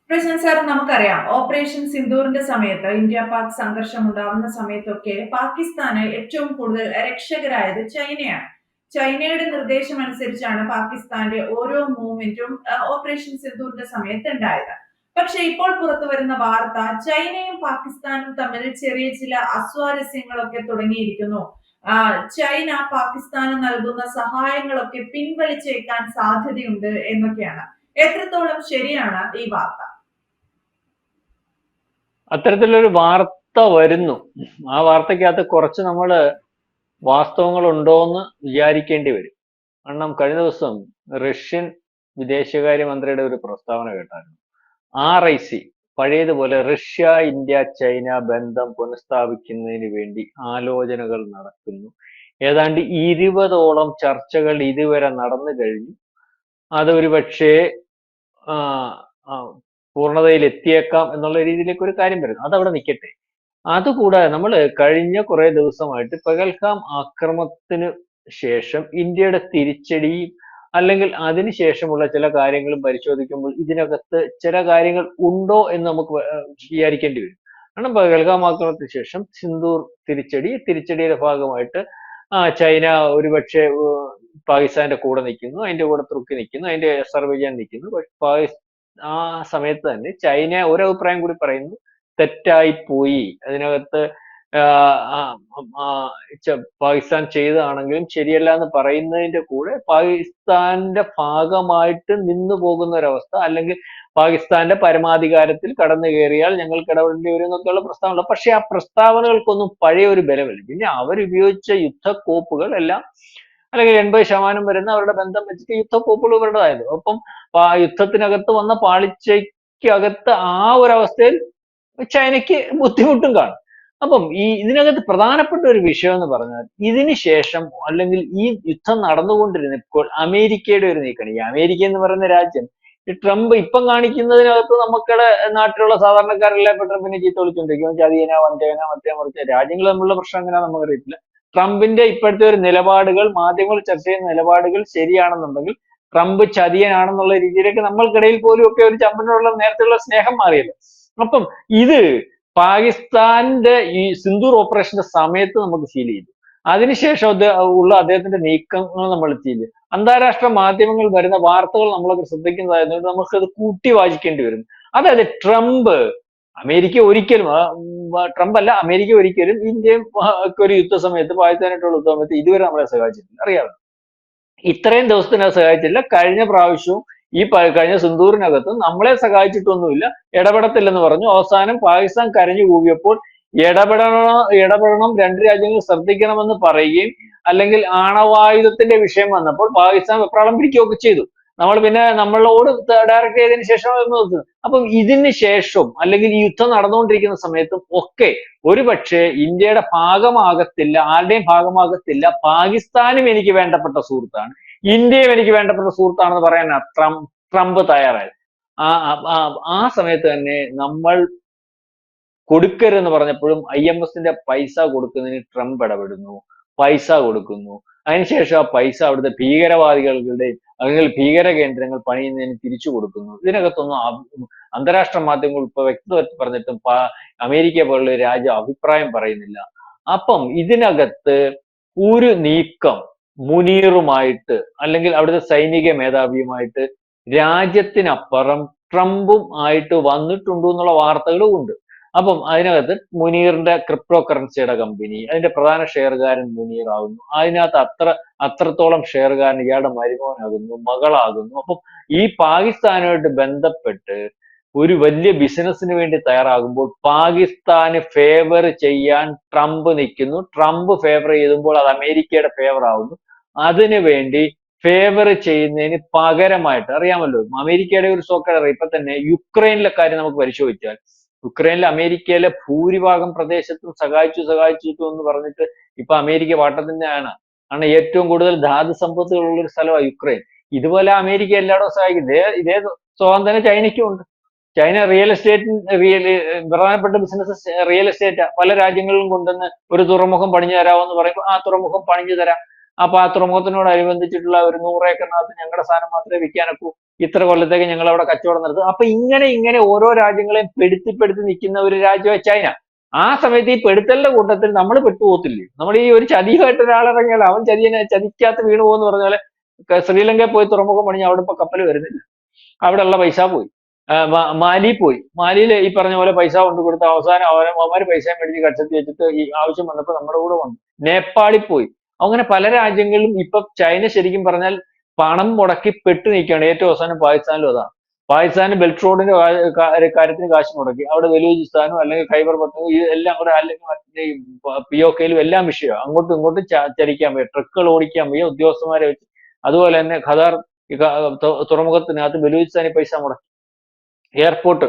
Prashant sir, നമുക്കറിയാം operation സിന്ദൂറിന്റെ സമയത്ത് India Pak സംഘർഷം ഉണ്ടാവുന്ന സമയത്തൊക്കെ പാകിസ്ഥാന് ഏറ്റവും കൂടുതൽ രക്ഷകരായത് ചൈനയാണ്. ചൈനയുടെ നിർദ്ദേശം അനുസരിച്ചാണ് പാകിസ്ഥാന്റെ ഓരോ മൂവ്മെന്റും ഓപ്പറേഷൻ സിന്ദൂറിന്റെ സമയത്ത് ഉണ്ടായത്. പക്ഷെ ഇപ്പോൾ പുറത്തു വരുന്ന വാർത്ത ചൈനയും പാകിസ്ഥാനും തമ്മിൽ ചെറിയ ചില അസ്വാരസ്യങ്ങളൊക്കെ തുടങ്ങിയിരിക്കുന്നു. ചൈന പാകിസ്ഥാന് നൽകുന്ന സഹായങ്ങളൊക്കെ പിൻവലിച്ചേക്കാൻ സാധ്യതയുണ്ട് എന്നൊക്കെയാണ്. എത്രത്തോളം ശരിയാണ് ഈ വാർത്ത? അത്തരത്തിലൊരു വാർത്ത വരുന്നു. ആ വാർത്തക്കകത്ത് കുറച്ച് നമ്മൾ വാസ്തവങ്ങൾ ഉണ്ടോ എന്ന് വിചാരിക്കേണ്ടി വരും. കാരണം കഴിഞ്ഞ ദിവസം റഷ്യൻ വിദേശകാര്യമന്ത്രിയുടെ ഒരു പ്രസ്താവന കേട്ടായിരുന്നു. RIC പഴയതുപോലെ റഷ്യ ഇന്ത്യ ചൈന ബന്ധം പുനഃസ്ഥാപിക്കുന്നതിന് വേണ്ടി ആലോചനകൾ നടക്കുന്നു. ഏതാണ്ട് 20ഓളം ചർച്ചകൾ ഇതുവരെ നടന്നു കഴിഞ്ഞു. അത് ഒരു പക്ഷേ പൂർണ്ണതയിൽ എത്തിയേക്കാം എന്നുള്ള രീതിയിലേക്ക് ഒരു കാര്യം വരുന്നു. അതവിടെ നിൽക്കട്ടെ. അതുകൂടാതെ നമ്മൾ കഴിഞ്ഞ കുറെ ദിവസമായിട്ട് പഹൽഗാം ആക്രമണത്തിന് ശേഷം ഇന്ത്യയുടെ തിരിച്ചടി അല്ലെങ്കിൽ അതിനുശേഷമുള്ള ചില കാര്യങ്ങളും പരിശോധിക്കുമ്പോൾ ഇതിനകത്ത് ചില കാര്യങ്ങൾ ഉണ്ടോ എന്ന് നമുക്ക് വിചാരിക്കേണ്ടി വരും. കാരണം പഹൽഗാം ആക്രമണത്തിന് ശേഷം സിന്ദൂർ തിരിച്ചടിയുടെ ഭാഗമായിട്ട് ചൈന ഒരുപക്ഷെ പാകിസ്ഥാന്റെ കൂടെ നിൽക്കുന്നു, അതിന്റെ കൂടെ തുർക്കി നിൽക്കുന്നു, അതിന്റെ അസർബൈജാൻ നിൽക്കുന്നു. പക്ഷെ ആ സമയത്ത് തന്നെ ചൈന ഒരഭിപ്രായം കൂടി പറയുന്നു, തെറ്റായി പോയി, അതിനകത്ത് പാകിസ്ഥാൻ ചെയ്തതാണെങ്കിലും ശരിയല്ല എന്ന് പറയുന്നതിന്റെ കൂടെ പാകിസ്ഥാന്റെ ഭാഗമായിട്ട് നിന്നു പോകുന്ന ഒരവസ്ഥ, അല്ലെങ്കിൽ പാകിസ്ഥാന്റെ പരമാധികാരത്തിൽ കടന്നു കയറിയാൽ ഞങ്ങൾക്ക് ഇടപെടേണ്ടി വരും എന്നൊക്കെയുള്ള പ്രസ്താവന. പക്ഷെ ആ പ്രസ്താവനകൾക്കൊന്നും പഴയ ഒരു ബലമില്ല. പിന്നെ അവരുപയോഗിച്ച യുദ്ധക്കോപ്പുകൾ എല്ലാം അല്ലെങ്കിൽ 80% വരുന്ന അവരുടെ ബന്ധം വെച്ചിട്ട് യുദ്ധക്കോപ്പുകൾ ഇവരുടേതായിരുന്നു. അപ്പം യുദ്ധത്തിനകത്ത് വന്ന പാളിച്ചയ്ക്കകത്ത് ആ ഒരു അവസ്ഥയിൽ ചൈനയ്ക്ക് ബുദ്ധിമുട്ടും കാണും. അപ്പം ഇതിനകത്ത് പ്രധാനപ്പെട്ട ഒരു വിഷയം എന്ന് പറഞ്ഞാൽ ഇതിന് ശേഷം അല്ലെങ്കിൽ ഈ യുദ്ധം നടന്നുകൊണ്ടിരുന്നപ്പോൾ അമേരിക്കയുടെ ഒരു നീക്കമാണ്. ഈ അമേരിക്ക എന്ന് പറയുന്ന രാജ്യം ഈ ട്രംപ് ഇപ്പം കാണിക്കുന്നതിനകത്ത് നമുക്കിടെ നാട്ടിലുള്ള സാധാരണക്കാരെല്ലാം ഇപ്പൊ ട്രംപിനെ ചീത്ത വിളിച്ചുകൊണ്ടിരിക്കും. ചതിയന വഞ്ചകന മറ്റേ മറിച്ച് രാജ്യങ്ങൾ തമ്മിലുള്ള പ്രശ്നം എങ്ങനെയാ നമുക്കറിയത്തില്ല. ട്രംപിന്റെ ഇപ്പോഴത്തെ ഒരു നിലപാടുകൾ, മാധ്യമങ്ങൾ ചർച്ച ചെയ്യുന്ന നിലപാടുകൾ ശരിയാണെന്നുണ്ടെങ്കിൽ ട്രംപ് ചതിയനാണെന്നുള്ള രീതിയിലേക്ക് നമ്മൾക്കിടയിൽ പോലും ഒക്കെ ഒരു ട്രംപിനോടുള്ള നേരത്തെയുള്ള സ്നേഹം മാറിയല്ലോ. അപ്പം ഇത് പാകിസ്ഥാന്റെ ഈ സിന്ദൂർ ഓപ്പറേഷന്റെ സമയത്ത് നമുക്ക് ഫീൽ ചെയ്തു. അതിനുശേഷം ഉള്ള അദ്ദേഹത്തിന്റെ നീക്കങ്ങൾ നമ്മൾ ചെയ്യില്ല. അന്താരാഷ്ട്ര മാധ്യമങ്ങൾ വരുന്ന വാർത്തകൾ നമ്മളൊക്കെ ശ്രദ്ധിക്കുന്നതായതുകൊണ്ട് നമുക്കത് കൂട്ടി വായിക്കേണ്ടി വരും. അതായത് അമേരിക്ക ഒരിക്കലും ട്രംപ് അല്ല, അമേരിക്ക ഒരിക്കലും ഇന്ത്യയും ഒരു യുദ്ധ സമയത്ത്, പാകിസ്ഥാനായിട്ടുള്ള യുദ്ധ സമയത്ത് ഇതുവരെ നമ്മളെ സഹായിച്ചിട്ടില്ല. അറിയാമോ? ഇത്രയും ദിവസത്തിനകത്ത് സഹായിച്ചില്ല. കഴിഞ്ഞ പ്രാവശ്യവും കഴിഞ്ഞ സിന്ദൂറിനകത്ത് നമ്മളെ സഹായിച്ചിട്ടൊന്നുമില്ല, ഇടപെടത്തില്ലെന്ന് പറഞ്ഞു. അവസാനം പാകിസ്ഥാൻ കരഞ്ഞു കൂവിയപ്പോൾ ഇടപെടണം, രണ്ട് രാജ്യങ്ങൾ ശ്രദ്ധിക്കണമെന്ന് പറയുകയും അല്ലെങ്കിൽ ആണവായുധത്തിന്റെ വിഷയം വന്നപ്പോൾ പാകിസ്ഥാൻ വെപ്രാളം പിടിക്കുകയൊക്കെ ചെയ്തു. നമ്മൾ പിന്നെ നമ്മളോട് ഡയറക്റ്റ് ചെയ്തതിന് ശേഷം അപ്പം ഇതിന് ശേഷം അല്ലെങ്കിൽ ഈ യുദ്ധം നടന്നുകൊണ്ടിരിക്കുന്ന സമയത്തും ഒക്കെ ഒരുപക്ഷെ ഇന്ത്യയുടെ ഭാഗമാകത്തില്ല, ആരുടെയും ഭാഗമാകത്തില്ല. പാകിസ്ഥാനും എനിക്ക് വേണ്ടപ്പെട്ട സുഹൃത്താണ്, ഇന്ത്യയും എനിക്ക് വേണ്ടപ്പെട്ട സുഹൃത്താണെന്ന് പറയാൻ ട്രംപ് തയ്യാറായത്. ആ സമയത്ത് തന്നെ നമ്മൾ കൊടുക്കരുതെന്ന് പറഞ്ഞപ്പോഴും IMFന്റെ പൈസ കൊടുക്കുന്നതിന് ട്രംപ് ഇടപെടുന്നു, പൈസ കൊടുക്കുന്നു. അതിനുശേഷം ആ പൈസ അവിടുത്തെ ഭീകരവാദികളുടെ അല്ലെങ്കിൽ ഭീകര കേന്ദ്രങ്ങൾ പണിയുന്നതിന് തിരിച്ചു കൊടുക്കുന്നു. ഇതിനകത്തൊന്നും അന്താരാഷ്ട്ര മാധ്യമങ്ങൾ ഇപ്പൊ വ്യക്തമായിട്ട് പറഞ്ഞിട്ടും അമേരിക്ക പോലുള്ള രാജ്യം അഭിപ്രായം പറയുന്നില്ല. അപ്പം ഇതിനകത്ത് ഒരു നീക്കം മുനീറുമായിട്ട് അല്ലെങ്കിൽ അവിടുത്തെ സൈനിക മേധാവിയുമായിട്ട് രാജ്യത്തിനപ്പുറം ട്രംപും ആയിട്ട് വന്നിട്ടുണ്ട് എന്നുള്ള വാർത്തകളും ഉണ്ട്. അപ്പം അതിനകത്ത് മുനീറിന്റെ ക്രിപ്റ്റോ കറൻസിയുടെ കമ്പനി, അതിന്റെ പ്രധാന ഷെയർകാരൻ മുനീർ ആകുന്നു. അതിനകത്ത് അത്രത്തോളം ഷെയർകാരൻ ഇയാളുടെ മരുമോനാകുന്നു, മകളാകുന്നു. അപ്പം ഈ പാകിസ്ഥാനുമായിട്ട് ബന്ധപ്പെട്ട് ഒരു വലിയ ബിസിനസ്സിന് വേണ്ടി തയ്യാറാകുമ്പോൾ പാകിസ്ഥാന് ഫേവർ ചെയ്യാൻ ട്രംപ് നിൽക്കുന്നു. ട്രംപ് ഫേവർ ചെയ്തുമ്പോൾ അത് അമേരിക്കയുടെ ഫേവർ ആവുന്നു. അതിനു വേണ്ടി ഫേവർ ചെയ്യുന്നതിന് പകരമായിട്ട് അറിയാമല്ലോ, അമേരിക്കയുടെ ഒരു സോക്കർ ഇപ്പൊ തന്നെ യുക്രൈനിലെ കാര്യം നമുക്ക് പരിശോധിച്ചാൽ, യുക്രൈനിൽ അമേരിക്കയിലെ ഭൂരിഭാഗം പ്രദേശത്തും സഹായിച്ചു എന്ന് പറഞ്ഞിട്ട് ഇപ്പൊ അമേരിക്ക വാട്ടത്തിന്റെയാണ്. കാരണം ഏറ്റവും കൂടുതൽ ധാതു സമ്പത്തുകളുള്ള ഒരു സ്ഥലമാണ് യുക്രൈൻ. ഇതുപോലെ അമേരിക്ക എല്ലായിടവും സഹായിക്കും. ഇതേ സ്വഭാവം തന്നെ ചൈനയ്ക്കും ഉണ്ട്. ചൈന പ്രധാനപ്പെട്ട ബിസിനസ് റിയൽ എസ്റ്റേറ്റാ. പല രാജ്യങ്ങളിലും കൊണ്ടുവന്ന് ഒരു തുറമുഖം പണിഞ്ഞു തരാമെന്ന് പറയുമ്പോൾ ആ തുറമുഖം പണിഞ്ഞു തരാം. അപ്പൊ ആ തുറമുഖത്തിനോടനുബന്ധിച്ചിട്ടുള്ള ഒരു 100 ഏക്കറിനകത്ത് ഞങ്ങളുടെ സാധനം മാത്രമേ വിൽക്കാനൊക്കൂ ഇത്ര കൊല്ലത്തേക്ക് ഞങ്ങൾ അവിടെ കച്ചവടം നടത്തും. അപ്പൊ ഇങ്ങനെ ഓരോ രാജ്യങ്ങളെയും പെടുത്തി നിൽക്കുന്ന ഒരു രാജ്യമാണ് ചൈന. ആ സമയത്ത് ഈ പെടുത്തലിന്റെ കൂട്ടത്തിൽ നമ്മൾ പെട്ടുപോകത്തില്ലേ? നമ്മൾ ഈ ഒരു ചതിയുമായിട്ട് ഒരാളിറങ്ങിയാൽ അവൻ ചതിക്കകത്ത് വീണു പോകുന്ന പറഞ്ഞ പോലെ ശ്രീലങ്കയിൽ പോയി തുറമുഖം പണിഞ്ഞ് അവിടെ ഇപ്പൊ കപ്പൽ വരുന്നില്ല. അവിടെയുള്ള പൈസ പോയി. മാലി പോയി. മാലിയിൽ ഈ പറഞ്ഞ പോലെ പൈസ കൊണ്ട് കൊടുത്ത് അവസാനം അവന്മാര് പൈസ മേടിച്ച് കച്ചത്തി വെച്ചിട്ട് ഈ ആവശ്യം വന്നപ്പോൾ നമ്മുടെ കൂടെ വന്നു. നേപ്പാളിൽ പോയി. അങ്ങനെ പല രാജ്യങ്ങളിലും ഇപ്പൊ ചൈന ശരിക്കും പറഞ്ഞാൽ പണം മുടക്കി പെട്ടു നിൽക്കുകയാണ്. ഏറ്റവും അവസാനം പാകിസ്ഥാനിലും അതാണ്. പാകിസ്ഥാന് ബെൽറ്റ് റോഡിന്റെ കാര്യത്തിന് കാശ് മുടക്കി. അവിടെ ബലൂചിസ്ഥാനും അല്ലെങ്കിൽ ഖൈബർ പഖ്തൂൺഖ്വ എല്ലാം കൂടെ അല്ലെങ്കിൽ മറ്റേ POK-യിലും എല്ലാം വിഷയമാണ്. അങ്ങോട്ടും ഇങ്ങോട്ടും ചരിക്കാൻ വയ്യ, ട്രക്കുകൾ ഓടിക്കാൻ വയ്യ, ഉദ്യോഗസ്ഥന്മാരെ വെച്ച്. അതുപോലെ തന്നെ ഖദാർ തുറമുഖത്തിനകത്ത് ബലൂചിസ്ഥാനിൽ പൈസ മുടക്കി. എയർപോർട്ട്,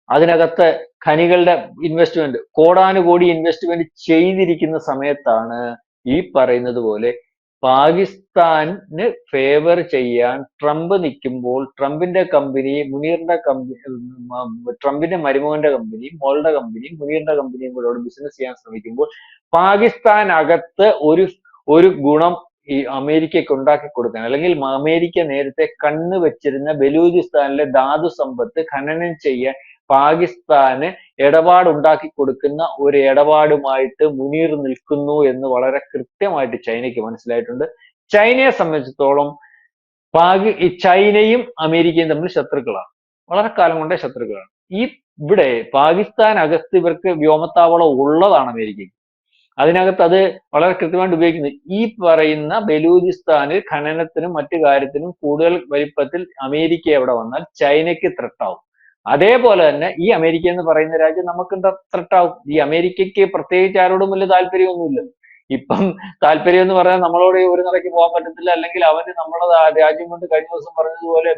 അതിനകത്ത് ഖനികളുടെ ഇൻവെസ്റ്റ്മെന്റ്, കോടാനുകോടി ഇൻവെസ്റ്റ്മെന്റ് ചെയ്തിരിക്കുന്ന സമയത്താണ് ഈ പറയുന്നത് പോലെ പാകിസ്ഥാന് ഫേവർ ചെയ്യാൻ ട്രംപ് നിൽക്കുമ്പോൾ ട്രംപിന്റെ കമ്പനി, മുനീറിന്റെ കമ്പനി, ട്രംപിന്റെ മരുമകന്റെ കമ്പനി, മോളുടെ കമ്പനി, മുനീറിന്റെ കമ്പനിയും കൂടെ ബിസിനസ് ചെയ്യാൻ ശ്രമിക്കുമ്പോൾ പാകിസ്ഥാനകത്ത് ഒരു ഗുണം ഈ അമേരിക്കയ്ക്ക് ഉണ്ടാക്കി കൊടുക്കാൻ, അല്ലെങ്കിൽ അമേരിക്ക നേരത്തെ കണ്ണ് വെച്ചിരുന്ന ബലൂചിസ്ഥാനിലെ ധാതു സമ്പത്ത് ഖനനം ചെയ്യാൻ പാകിസ്ഥാന് ഇടപാടുണ്ടാക്കി കൊടുക്കുന്ന ഒരു ഇടപാടുമായിട്ട് മുനീർ നിൽക്കുന്നു എന്ന് വളരെ കൃത്യമായിട്ട് ചൈനയ്ക്ക് മനസ്സിലായിട്ടുണ്ട്. ചൈനയെ സംബന്ധിച്ചിടത്തോളം ചൈനയും അമേരിക്കയും തമ്മിൽ ശത്രുക്കളാണ്. വളരെ കാലം കൊണ്ടേ ശത്രുക്കളാണ്. ഇവിടെ പാകിസ്ഥാനകത്ത് ഇവർക്ക് വ്യോമത്താവളം ഉള്ളതാണ് അമേരിക്കയ്ക്ക്. അതിനകത്ത് അത് വളരെ കൃത്യമായിട്ട് ഉപയോഗിക്കുന്നത്. ഈ പറയുന്ന ബലൂചിസ്ഥാനിൽ ഖനനത്തിനും മറ്റു കാര്യത്തിനും കൂടുതൽ വലിപ്പത്തിൽ അമേരിക്ക എവിടെ വന്നാൽ ചൈനയ്ക്ക് ത്രെട്ടാവും. അതേപോലെ തന്നെ ഈ അമേരിക്ക എന്ന് പറയുന്ന രാജ്യം നമുക്ക് ത്രെട്ടാവും. ഈ അമേരിക്കയ്ക്ക് പ്രത്യേകിച്ച് ആരോടും വലിയ താല്പര്യമൊന്നുമില്ല. ഇപ്പം താല്പര്യം എന്ന് പറഞ്ഞാൽ നമ്മളോട് ഒരു നിലയ്ക്ക് പോകാൻ പറ്റത്തില്ല, അല്ലെങ്കിൽ അവന് നമ്മളെ രാജ്യം കൊണ്ട് കഴിഞ്ഞ ദിവസം പറഞ്ഞതുപോലെ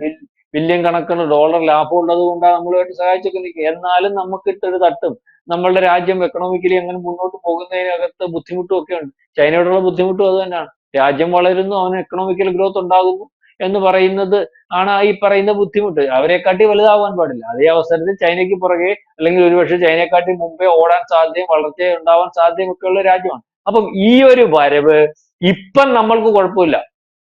ബില്യൺ കണക്കിന് ഡോളർ ലാഭം ഉള്ളത് കൊണ്ടാണ് നമ്മളുമായിട്ട് സഹായിച്ചൊക്കെ നിൽക്കുക. എന്നാലും നമുക്ക് ഇട്ടൊരു തട്ടും. നമ്മളുടെ രാജ്യം എക്കണോമിക്കലി അങ്ങനെ മുന്നോട്ട് പോകുന്നതിനകത്ത് ബുദ്ധിമുട്ടും ഒക്കെ ഉണ്ട്. ചൈനയോടുള്ള ബുദ്ധിമുട്ടും അത് തന്നെയാണ്. രാജ്യം വളരുന്നു, അവന് എക്കണോമിക്കൽ ഗ്രോത്ത് ഉണ്ടാകുന്നു എന്ന് പറയുന്നത് ആണ് ഈ പറയുന്ന ബുദ്ധിമുട്ട്. അവരെക്കാട്ടി വലുതാവാൻ പാടില്ല. അതേ അവസരത്തിൽ ചൈനയ്ക്ക് പുറകെ, അല്ലെങ്കിൽ ഒരുപക്ഷെ ചൈനയെക്കാട്ടി മുമ്പേ ഓടാൻ സാധ്യതയും വളർച്ച ഉണ്ടാവാൻ സാധ്യതയും ഒക്കെ ഉള്ള രാജ്യമാണ്. അപ്പം ഈ ഒരു വരവ് ഇപ്പം നമ്മൾക്ക് കുഴപ്പമില്ല.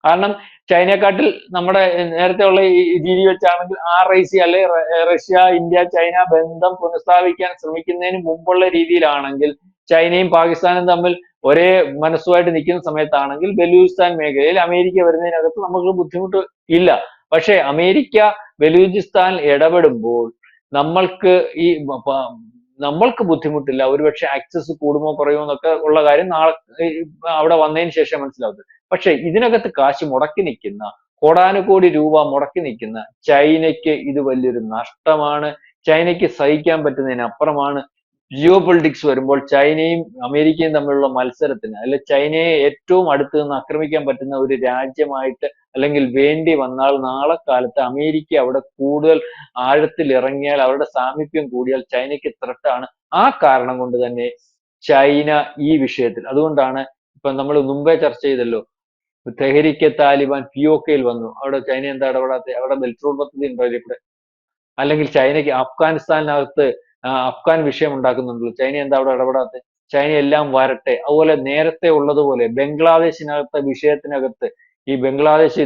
കാരണം ചൈനയെക്കാട്ടിൽ നമ്മുടെ നേരത്തെ ഉള്ള ഈ രീതി വെച്ചാണെങ്കിൽ RIC അല്ലെ റഷ്യ ഇന്ത്യ ചൈന ബന്ധം പുനഃസ്ഥാപിക്കാൻ ശ്രമിക്കുന്നതിന് മുമ്പുള്ള രീതിയിലാണെങ്കിൽ, ചൈനയും പാകിസ്ഥാനും തമ്മിൽ ഒരേ മനസ്സുമായിട്ട് നിൽക്കുന്ന സമയത്താണെങ്കിൽ ബലൂചിസ്ഥാൻ മേഖലയിൽ അമേരിക്ക വരുന്നതിനകത്ത് നമുക്ക് ബുദ്ധിമുട്ട് ഇല്ല. പക്ഷെ അമേരിക്ക ബലൂചിസ്ഥാൻ ഇടപെടുമ്പോൾ നമ്മൾക്ക് ബുദ്ധിമുട്ടില്ല. ഒരുപക്ഷെ ആക്സസ് കൂടുമോ കുറയുമോ എന്നൊക്കെ ഉള്ള കാര്യം നാളെ അവിടെ വന്നതിന് ശേഷം മനസ്സിലാവുന്നത്. പക്ഷെ ഇതിനകത്ത് കാശ് മുടക്കി നിൽക്കുന്ന, കോടാനുകോടി രൂപ മുടക്കി നിൽക്കുന്ന ചൈനയ്ക്ക് ഇത് വലിയൊരു നഷ്ടമാണ്. ചൈനയ്ക്ക് സഹിക്കാൻ പറ്റുന്നതിനപ്പുറമാണ്. ജിയോ പൊളിറ്റിക്സ് വരുമ്പോൾ ചൈനയും അമേരിക്കയും തമ്മിലുള്ള മത്സരത്തിന്, അല്ലെ ചൈനയെ ഏറ്റവും അടുത്ത് നിന്ന് ആക്രമിക്കാൻ പറ്റുന്ന ഒരു രാജ്യമായിട്ട് അല്ലെങ്കിൽ വേണ്ടി വന്നാൽ നാളെ കാലത്ത് അമേരിക്ക അവിടെ കൂടുതൽ ആഴത്തിൽ ഇറങ്ങിയാൽ, അവരുടെ സാമീപ്യം കൂടിയാൽ ചൈനയ്ക്ക് ത്രെട്ടാണ്. ആ കാരണം കൊണ്ട് തന്നെ ചൈന ഈ വിഷയത്തിൽ, അതുകൊണ്ടാണ് ഇപ്പൊ നമ്മൾ മുമ്പേ ചർച്ച ചെയ്തല്ലോ, തെഹരിക്ക് താലിബാൻ POK-യിൽ വന്നു. അവിടെ ചൈന എന്താ ഇടപെടാത്ത? അവിടെ ബെൽറ്റ് റോഡ് പദ്ധതി ഉണ്ടോ ഇവിടെ? അല്ലെങ്കിൽ ചൈനയ്ക്ക് അഫ്ഗാനിസ്ഥാനകത്ത് അഫ്ഗാൻ വിഷയം ഉണ്ടാക്കുന്നുണ്ടല്ലോ, ചൈന എന്താ അവിടെ ഇടപെടാത്ത? ചൈന എല്ലാം വരട്ടെ. അതുപോലെ നേരത്തെ ഉള്ളതുപോലെ ബംഗ്ലാദേശിനകത്തെ വിഷയത്തിനകത്ത് ഈ ബംഗ്ലാദേശ്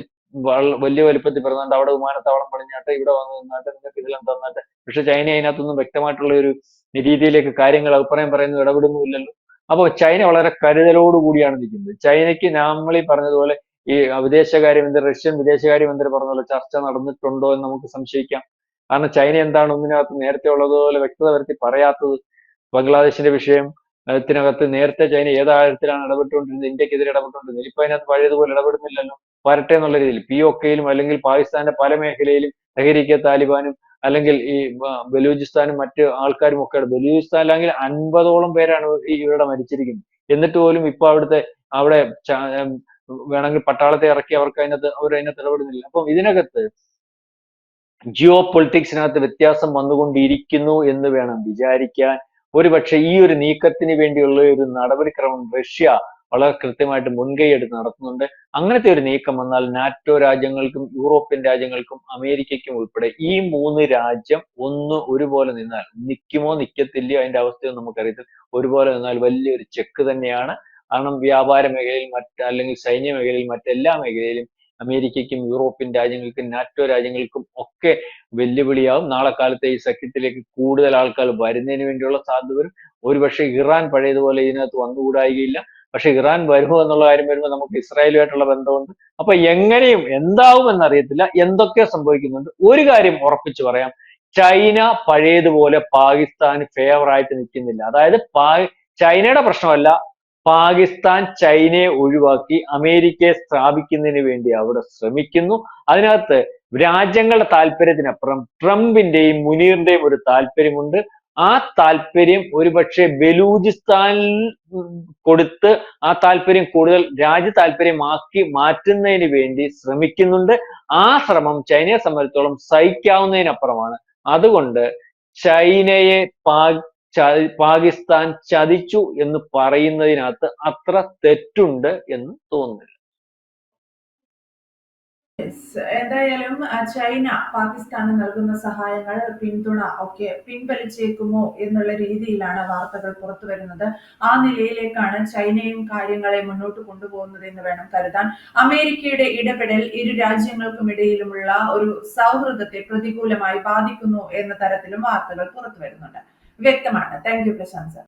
വലിയ വലിപ്പത്തിൽ പറഞ്ഞുകൊണ്ട് അവിടെ വിമാനത്താവളം പണിഞ്ഞാട്ടെ, ഇവിടെ വന്ന് നിന്നാട്ടെ, നിങ്ങൾക്ക് ഇതെല്ലാം തന്നാട്ടെ. പക്ഷെ ചൈന അതിനകത്തൊന്നും വ്യക്തമായിട്ടുള്ള ഒരു രീതിയിലേക്ക് കാര്യങ്ങൾ അഭിപ്രായം പറയുന്നു, ഇടപെടുന്നുമില്ലല്ലോ. അപ്പൊ ചൈന വളരെ കരുതലോട് കൂടിയാണ് നിൽക്കുന്നത്. ചൈനയ്ക്ക് നമ്മൾ ഈ പറഞ്ഞതുപോലെ ഈ വിദേശകാര്യമന്ത്രി, റഷ്യൻ വിദേശകാര്യമന്ത്രി പറഞ്ഞ പോലെ ചർച്ച നടന്നിട്ടുണ്ടോ എന്ന് നമുക്ക് സംശയിക്കാം. കാരണം ചൈന എന്താണ് ഒന്നിനകത്ത് നേരത്തെ ഉള്ളതുപോലെ വ്യക്തത വരുത്തി പറയാത്തത്? ബംഗ്ലാദേശിന്റെ വിഷയം ത്തിനകത്ത് നേരത്തെ ചൈന ഏതാഴത്തിലാണ് ഇടപെട്ടുകൊണ്ടിരുന്നത്, ഇന്ത്യക്കെതിരെ ഇടപെട്ടുകൊണ്ടിരുന്നത്. ഇപ്പൊ അതിനകത്ത് പഴയതുപോലെ ഇടപെടുന്നില്ലല്ലോ. വരട്ടെ എന്നുള്ള രീതിയിൽ POK-യിലും അല്ലെങ്കിൽ പാകിസ്ഥാന്റെ പല മേഖലയിലും തെഹരീക്കെ താലിബാനും അല്ലെങ്കിൽ ഈ ബലൂചിസ്ഥാനും മറ്റ് ആൾക്കാരും ഒക്കെ, ബലൂചിസ്ഥാനിലാണെങ്കിൽ 50ഓളം പേരാണ് ഇവിടെ മരിച്ചിരിക്കുന്നത്. എന്നിട്ട് പോലും ഇപ്പൊ അവിടെ വേണമെങ്കിൽ പട്ടാളത്തെ ഇറക്കി അവരതിനകത്ത് ഇടപെടുന്നില്ല. അപ്പം ഇതിനകത്ത് ജിയോ പൊളിറ്റിക്സിനകത്ത് വ്യത്യാസം വന്നുകൊണ്ടിരിക്കുന്നു എന്ന് വേണം വിചാരിക്കാൻ. ഒരുപക്ഷെ ഈ ഒരു നീക്കത്തിന് വേണ്ടിയുള്ള ഒരു നടപടിക്രമം റഷ്യ വളരെ കൃത്യമായിട്ട് മുൻകൈയെടുത്ത് നടത്തുന്നുണ്ട്. അങ്ങനത്തെ ഒരു നീക്കം വന്നാൽ നാറ്റോ രാജ്യങ്ങൾക്കും യൂറോപ്യൻ രാജ്യങ്ങൾക്കും അമേരിക്കയ്ക്കും ഉൾപ്പെടെ ഈ 3 രാജ്യം ഒരുപോലെ നിന്നാൽ, നിൽക്കുമോ നിൽക്കത്തില്ലയോ അതിന്റെ അവസ്ഥയൊന്നും നമുക്കറിയത്തില്ല, ഒരുപോലെ നിന്നാൽ വലിയൊരു ചെക്ക് തന്നെയാണ്. കാരണം വ്യാപാര മേഖലയിൽ അല്ലെങ്കിൽ സൈന്യ മേഖലയിൽ മറ്റെല്ലാ മേഖലയിലും അമേരിക്കയ്ക്കും യൂറോപ്യൻ രാജ്യങ്ങൾക്കും നാറ്റോ രാജ്യങ്ങൾക്കും ഒക്കെ വെല്ലുവിളിയാവും. നാളെ കാലത്ത് ഈ സഖ്യത്തിലേക്ക് കൂടുതൽ ആൾക്കാർ വരുന്നതിന് വേണ്ടിയുള്ള സാധ്യത വരും. ഒരുപക്ഷെ ഇറാൻ പഴയതുപോലെ ഇതിനകത്ത് വന്നുകൂടായികയില്ല. പക്ഷെ ഇറാൻ വരുമോ എന്നുള്ള കാര്യം വരുമ്പോൾ നമുക്ക് ഇസ്രായേലുമായിട്ടുള്ള ബന്ധമുണ്ട്. അപ്പൊ എങ്ങനെയും എന്താവും എന്നറിയത്തില്ല. എന്തൊക്കെ സംഭവിക്കുന്നുണ്ട്. ഒരു കാര്യം ഉറപ്പിച്ചു പറയാം, ചൈന പഴയതുപോലെ പാകിസ്ഥാന് ഫേവർ ആയിട്ട് നിൽക്കുന്നില്ല. അതായത് ചൈനയുടെ പ്രശ്നമല്ല, പാകിസ്ഥാൻ ചൈനയെ ഒഴിവാക്കി അമേരിക്കയെ സ്ഥാപിക്കുന്നതിന് വേണ്ടി അവിടെ ശ്രമിക്കുന്നു. അതിനകത്ത് രാജ്യങ്ങളുടെ താല്പര്യത്തിനപ്പുറം ട്രംപിന്റെയും മുനീറിന്റെയും ഒരു താല്പര്യമുണ്ട്. ആ താല്പര്യം ഒരുപക്ഷെ ബലൂചിസ്ഥാനിൽ കൊടുത്ത് ആ താല്പര്യം കൂടുതൽ രാജ്യ താല്പര്യമാക്കി മാറ്റുന്നതിന് വേണ്ടി ശ്രമിക്കുന്നുണ്ട്. ആ ശ്രമം ചൈനയെ സംബന്ധിച്ചിടത്തോളം സഹിക്കാവുന്നതിനപ്പുറമാണ്. അതുകൊണ്ട് ചൈനയെ പാകിസ്ഥാൻ ചതിച്ചു എന്ന് പറയുന്നതിനകത്ത് അത്ര തെറ്റുണ്ട് എന്ന് തോന്നുന്നില്ല. എന്തായാലും ചൈന പാകിസ്ഥാന് നൽകുന്ന സഹായങ്ങൾ, പിന്തുണ ഒക്കെ പിൻവലിച്ചേക്കുമോ എന്നുള്ള രീതിയിലാണ് വാർത്തകൾ പുറത്തു വരുന്നത്. ആ നിലയിലേക്കാണ് ചൈനയും കാര്യങ്ങളെ മുന്നോട്ട് കൊണ്ടുപോകുന്നത് എന്ന് വേണം കരുതാൻ. അമേരിക്കയുടെ ഇടപെടൽ ഇരു രാജ്യങ്ങൾക്കുമിടയിലുമുള്ള ഒരു സൗഹൃദത്തെ പ്രതികൂലമായി ബാധിക്കുന്നു എന്ന തരത്തിലും വാർത്തകൾ പുറത്തു വരുന്നുണ്ട്. വ്യക്തമാണ്. Thank you Prashant sir.